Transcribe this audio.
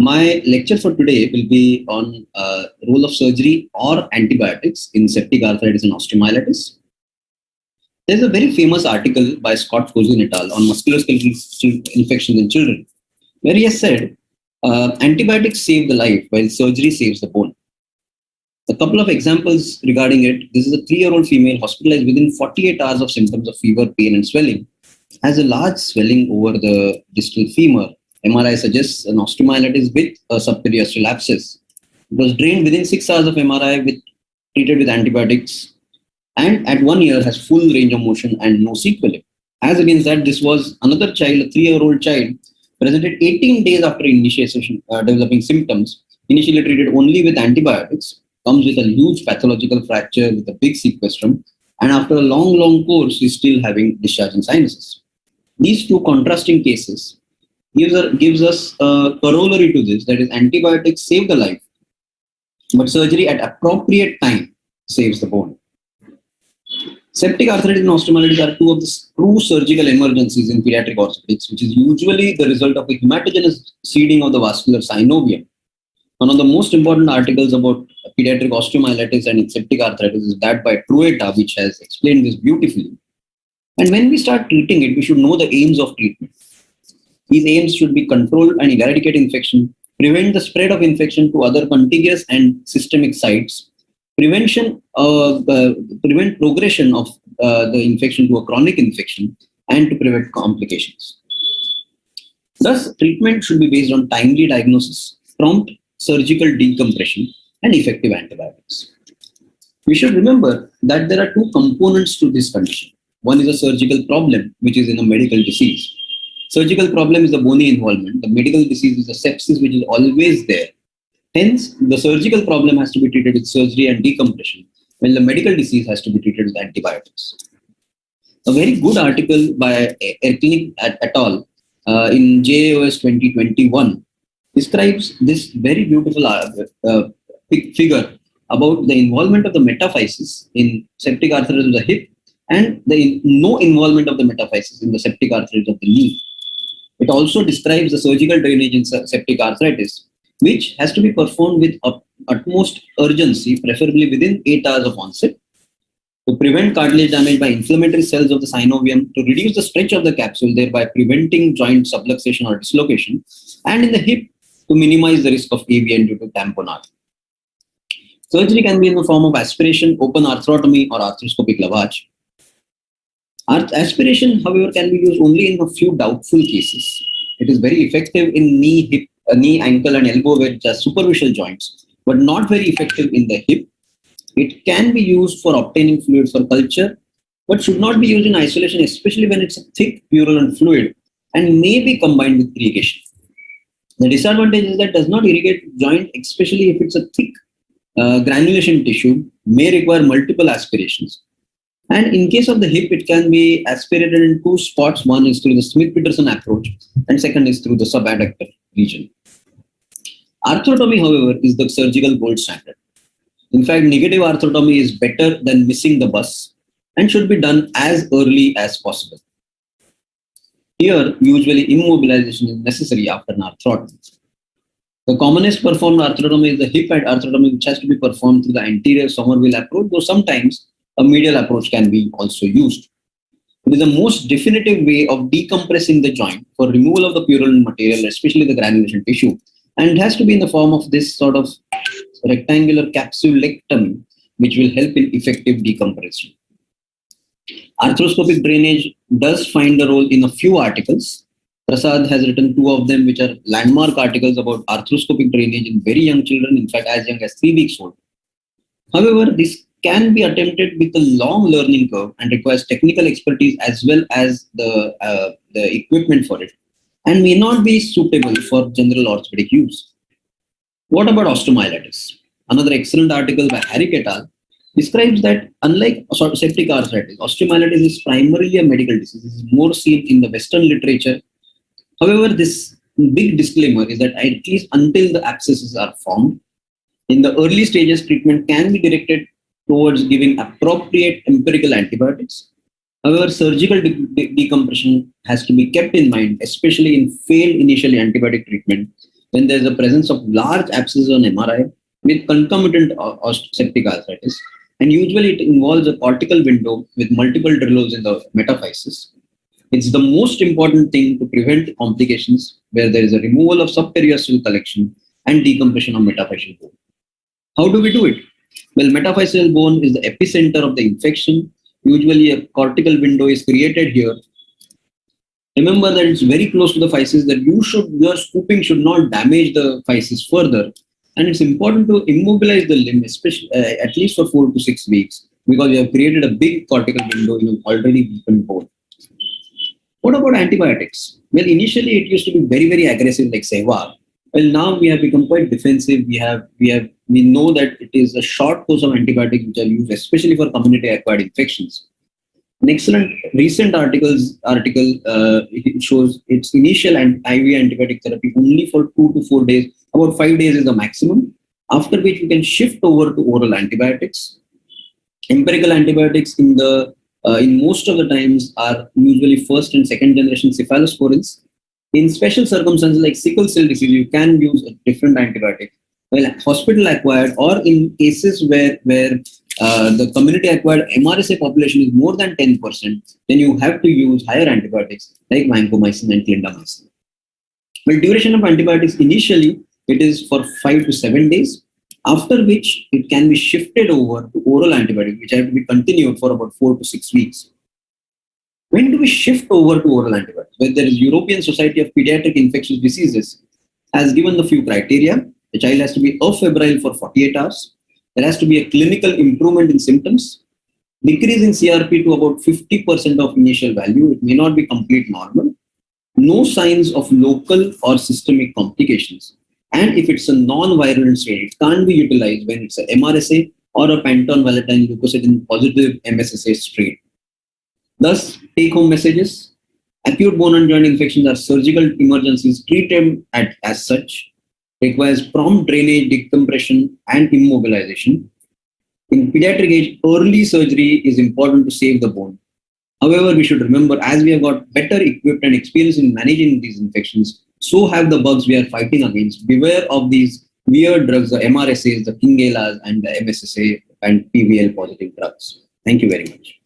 My lecture for today will be on role of surgery or antibiotics in septic arthritis and osteomyelitis. There's a very famous article by Scott Cosin et al. On musculoskeletal infections in children, where he has said antibiotics save the life while surgery saves the bone. A couple of examples regarding it. This is a 3-year-old female hospitalized within 48 hours of symptoms of fever, pain, and swelling. Has a large swelling over the distal femur. MRI suggests an osteomyelitis with a subperiosteal abscess. It was drained within 6 hours of MRI, treated with antibiotics, and at 1 year has full range of motion and no sequelae. As against that, this was another child, a 3-year-old child, presented 18 days after initiation, developing symptoms, initially treated only with antibiotics, comes with a huge pathological fracture with a big sequestrum, and after a long course is still having discharging sinuses. These two contrasting cases gives us a corollary to this, that is, antibiotics save the life, but surgery at appropriate time saves the bone. Septic arthritis and osteomyelitis are two of the true surgical emergencies in pediatric orthopedics, which is usually the result of a hematogenous seeding of the vascular synovium. One of the most important articles about pediatric osteomyelitis and septic arthritis is that by Trueta, which has explained this beautifully. And when we start treating it, we should know the aims of treatment. These aims should be control and eradicate infection, prevent the spread of infection to other contiguous and systemic sites, prevent progression of the infection to a chronic infection, and to prevent complications. Thus, treatment should be based on timely diagnosis, prompt surgical decompression, and effective antibiotics. We should remember that there are two components to this condition. One is a surgical problem, which is in a medical disease. Surgical problem is the bony involvement. The medical disease is a sepsis, which is always there. Hence, the surgical problem has to be treated with surgery and decompression, while the medical disease has to be treated with antibiotics. A very good article by Erkling et al. In JAOS 2021 describes this very beautiful figure about the involvement of the metaphysis in septic arthritis of the hip and the no involvement of the metaphysis in the septic arthritis of the knee. It also describes the surgical drainage in septic arthritis, which has to be performed with utmost urgency, preferably within 8 hours of onset, to prevent cartilage damage by inflammatory cells of the synovium, to reduce the stretch of the capsule, thereby preventing joint subluxation or dislocation, and in the hip, to minimize the risk of AVN due to tamponade. Surgery can be in the form of aspiration, open arthrotomy, or arthroscopic lavage. Aspiration, however, can be used only in a few doubtful cases. It is very effective in knee, ankle, and elbow, which are superficial joints, but not very effective in the hip. It can be used for obtaining fluid for culture, but should not be used in isolation, especially when it's a thick, purulent fluid, and may be combined with irrigation. The disadvantage is that it does not irrigate the joint, especially if it's a thick granulation tissue, may require multiple aspirations. And in case of the hip, it can be aspirated in two spots. One is through the Smith-Peterson approach, and second is through the subadductor region. Arthrotomy, however, is the surgical gold standard. In fact, negative arthrotomy is better than missing the bus and should be done as early as possible. Here, usually immobilization is necessary after an arthrotomy. The commonest performed arthrotomy is the hip arthrotomy, which has to be performed through the anterior Somerville approach, though sometimes a medial approach can be also used. It is the most definitive way of decompressing the joint for removal of the purulent material, especially the granulation tissue. And it has to be in the form of this sort of rectangular capsulectomy, which will help in effective decompression. Arthroscopic drainage does find a role in a few articles. Prasad has written 2 of them, which are landmark articles about arthroscopic drainage in very young children, in fact, as young as 3 weeks old. However, this can be attempted with a long learning curve and requires technical expertise as well as the equipment for it, and may not be suitable for general orthopedic use. What about osteomyelitis? Another excellent article by Harrick et al. Describes that unlike septic arthritis, osteomyelitis is primarily a medical disease. This is more seen in the Western literature. However, this big disclaimer is that at least until the abscesses are formed, in the early stages, treatment can be directed towards giving appropriate empirical antibiotics. However, surgical decompression has to be kept in mind, especially in failed initial antibiotic treatment, when there is a presence of large abscesses on MRI with concomitant septic arthritis. And usually it involves a cortical window with multiple drill holes in the metaphysis. It's the most important thing to prevent complications where there is a removal of subperiosteal collection and decompression of metaphyseal bone. How do we do it? Well, metaphyseal bone is the epicenter of the infection. Usually a cortical window is created here. Remember that it's very close to the physis, that your scooping should not damage the physis further. And it's important to immobilize the limb, especially at least for 4 to 6 weeks, because you have created a big cortical window in an already weakened bone. What about antibiotics? Well, initially it used to be very, very aggressive like Sehwag. Well, now we have become quite defensive. We know that it is a short course of antibiotics which are used especially for community-acquired infections. An excellent recent article it shows its initial IV antibiotic therapy only for 2 to 4 days. About 5 days is the maximum. After which we can shift over to oral antibiotics. Empirical antibiotics in most of the times are usually first and second generation cephalosporins. In special circumstances like sickle cell disease, you can use a different antibiotic. Well, hospital acquired or in cases where the community acquired MRSA population is more than 10%, then you have to use higher antibiotics like vancomycin and clindamycin. Well, duration of antibiotics initially it is for 5 to 7 days, after which it can be shifted over to oral antibiotics, which have to be continued for about 4 to 6 weeks. When do we shift over to oral antibiotics? Well, there is European Society of Pediatric Infectious Diseases has given a few criteria. The child has to be afebrile for 48 hours. There has to be a clinical improvement in symptoms, decrease in CRP to about 50% of initial value. It may not be complete normal. No signs of local or systemic complications. And if it's a non-viral strain, it can't be utilized when it's a MRSA or a Panton Valentine leukocidin positive MSSA strain. Thus, take-home messages. Acute bone and joint infections are surgical emergencies. Treat them as such. Requires prompt drainage, decompression, and immobilization. In pediatric age, early surgery is important to save the bone. However, we should remember, as we have got better equipped and experience in managing these infections, so have the bugs we are fighting against. Beware of these weird drugs, the MRSAs, the Kingelas, and the MSSA and PVL positive drugs. Thank you very much.